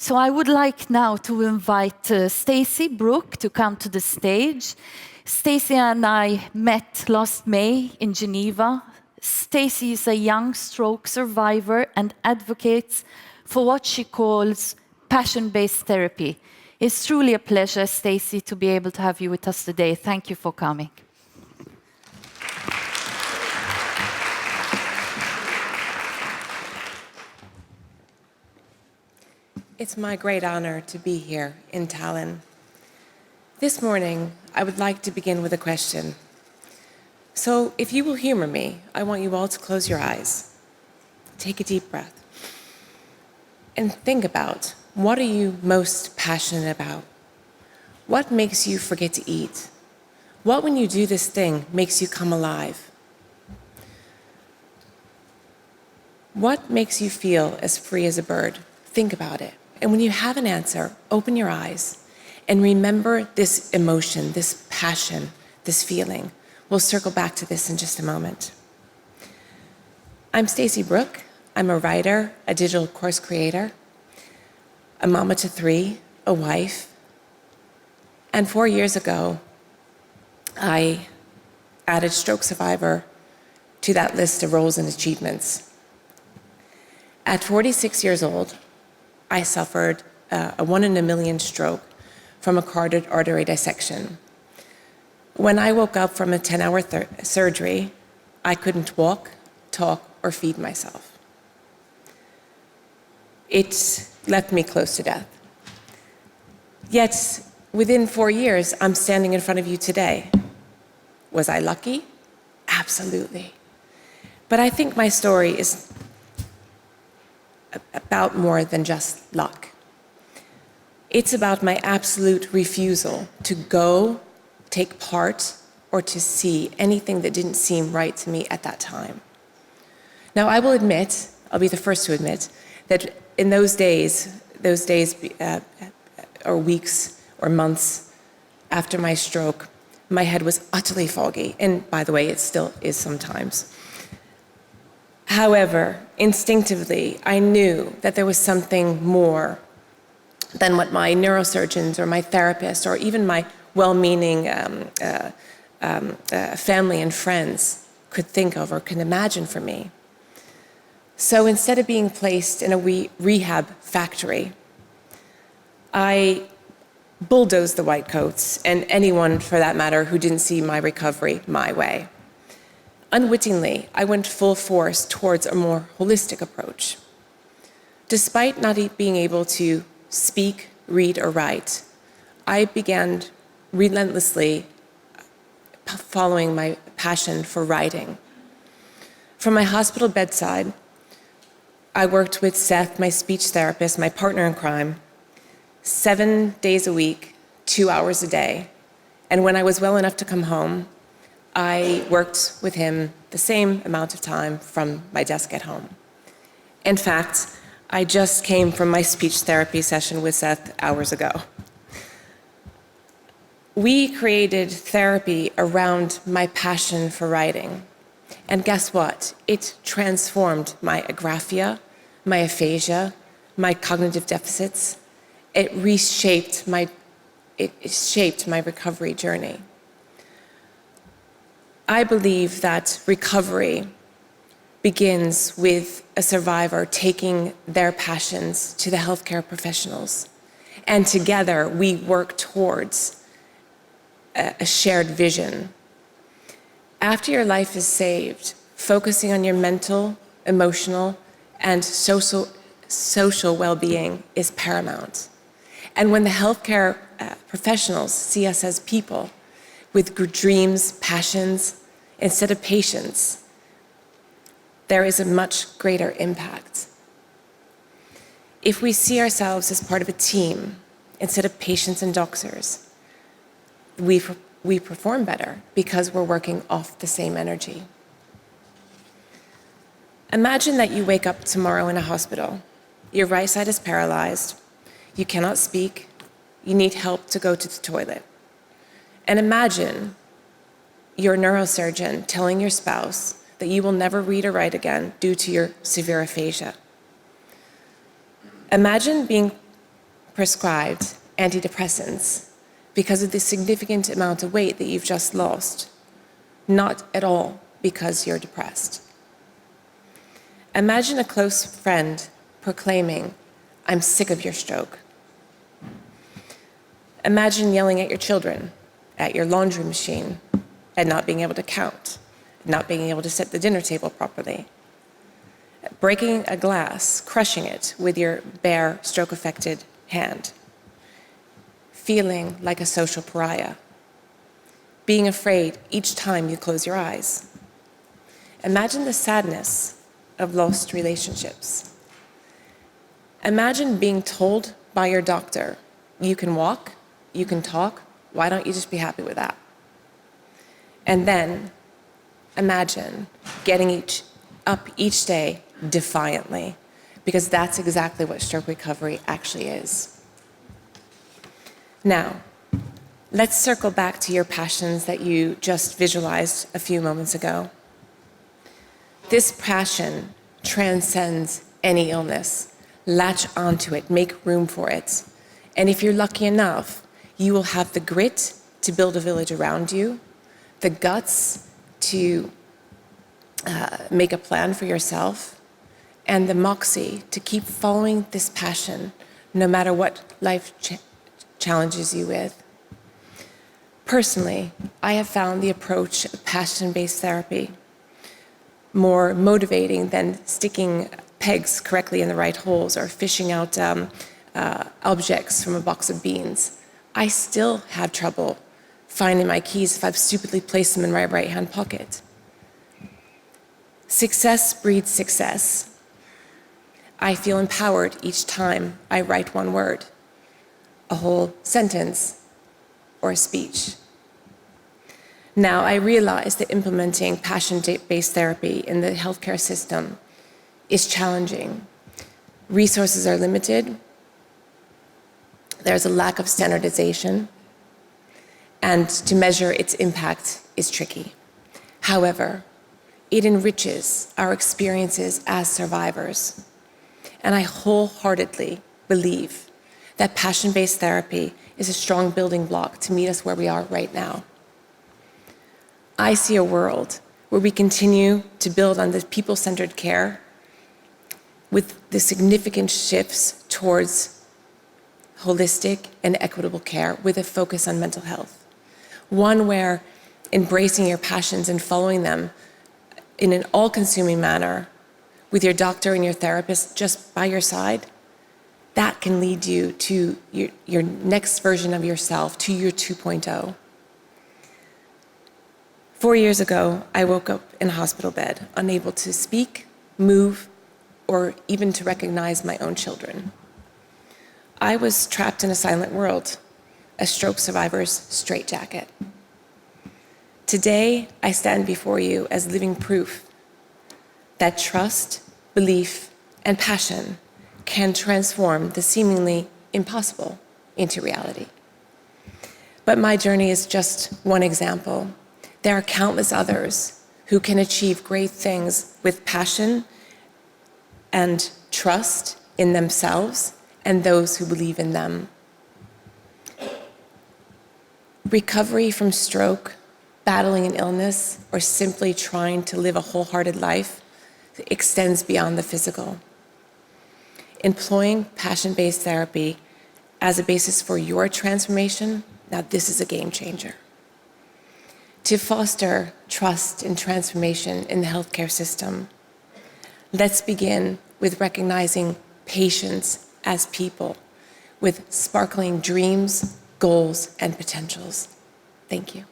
So I would like now to invite Stacy Brooke to come to the stage. Stacy and I met last May in Geneva. Stacy is a young stroke survivor and advocates for what she calls passion-based therapy. It's truly a pleasure, Stacy, to be able to have you with us today. Thank you for coming. It's my great honor to be here in Tallinn. This morning, I would like to begin with a question. So if you will humor me, I want you all to close your eyes. Take a deep breath. And think about, what are you most passionate about? What makes you forget to eat? What, when you do this thing, makes you come alive? What makes you feel as free as a bird? Think about it. And when you have an answer, open your eyes and remember this emotion, this passion, this feeling. We'll circle back to this in just a moment. I'm Stacy Brooke. I'm a writer, a digital course creator, a mama to 3, a wife. And 4 years ago, I added stroke survivor to that list of roles and achievements. At 46 years old, I suffered a 1 in a million stroke from a carotid artery dissection. When I woke up from a 10-hour surgery, I couldn't walk, talk, or feed myself. It left me close to death. Yet, within 4 years, I'm standing in front of you today. Was I lucky? Absolutely. But I think my story is about more than just luck. It's about my absolute refusal to go, take part, or to see anything that didn't seem right to me at that time. Now, I will admit, I'll be the first to admit, that in those days or weeks or months after my stroke, my head was utterly foggy. And by the way, it still is sometimes. However, instinctively, I knew that there was something more than what my neurosurgeons or my therapist or even my well-meaning family and friends could think of or could imagine for me. So instead of being placed in a rehab factory, I bulldozed the white coats and anyone, for that matter, who didn't see my recovery my way. Unwittingly, I went full force towards a more holistic approach. Despite not being able to speak, read, or write, I began relentlessly following my passion for writing. From my hospital bedside, I worked with Seth, my speech therapist, my partner in crime, 7 days a week, 2 hours a day. And when I was well enough to come home, I worked with him the same amount of time from my desk at home. In fact, I just came from my speech therapy session with Seth hours ago. We created therapy around my passion for writing. And guess what? It transformed my agraphia, my aphasia, my cognitive deficits. It shaped my recovery journey. I believe that recovery begins with a survivor taking their passions to the healthcare professionals. And together we work towards a shared vision. After your life is saved, focusing on your mental, emotional, and social well-being is paramount. And when the healthcare professionals see us as people with dreams, passions, instead of patients, there is a much greater impact. If we see ourselves as part of a team, instead of patients and doctors, we perform better because we're working off the same energy. Imagine that you wake up tomorrow in a hospital. Your right side is paralyzed. You cannot speak. You need help to go to the toilet. And imagine your neurosurgeon telling your spouse that you will never read or write again due to your severe aphasia. Imagine being prescribed antidepressants because of the significant amount of weight that you've just lost, not at all because you're depressed. Imagine a close friend proclaiming, "I'm sick of your stroke." Imagine yelling at your children, at your laundry machine, at not being able to count, not being able to set the dinner table properly, breaking a glass, crushing it with your bare, stroke-affected hand, feeling like a social pariah, being afraid each time you close your eyes. Imagine the sadness of lost relationships. Imagine being told by your doctor, "You can walk, you can talk, why don't you just be happy with that?" And then imagine getting up each day defiantly, because that's exactly what stroke recovery actually is. Now, let's circle back to your passions that you just visualized a few moments ago. This passion transcends any illness. Latch onto it, make room for it. And if you're lucky enough, you will have the grit to build a village around you, the guts to make a plan for yourself, and the moxie to keep following this passion no matter what life challenges you with. Personally, I have found the approach of passion-based therapy more motivating than sticking pegs correctly in the right holes or fishing out objects from a box of beans. I still have trouble finding my keys if I've stupidly placed them in my right-hand pocket. Success breeds success. I feel empowered each time I write one word, a whole sentence, or a speech. Now, I realize that implementing passion-based therapy in the healthcare system is challenging. Resources are limited. There's a lack of standardization, and to measure its impact is tricky. However, it enriches our experiences as survivors. And I wholeheartedly believe that passion-based therapy is a strong building block to meet us where we are right now. I see a world where we continue to build on this people-centered care with the significant shifts towards holistic and equitable care with a focus on mental health. One where embracing your passions and following them in an all-consuming manner with your doctor and your therapist just by your side, that can lead you to your next version of yourself, to your 2.0. 4 years ago, I woke up in a hospital bed, unable to speak, move, or even to recognize my own children. I was trapped in a silent world, a stroke survivor's straitjacket. Today, I stand before you as living proof that trust, belief, and passion can transform the seemingly impossible into reality. But my journey is just one example. There are countless others who can achieve great things with passion and trust in themselves and those who believe in them. Recovery from stroke, battling an illness, or simply trying to live a wholehearted life extends beyond the physical. Employing passion-based therapy as a basis for your transformation, now this is a game changer. To foster trust and transformation in the healthcare system, let's begin with recognizing patients as people with sparkling dreams, goals, and potentials. Thank you.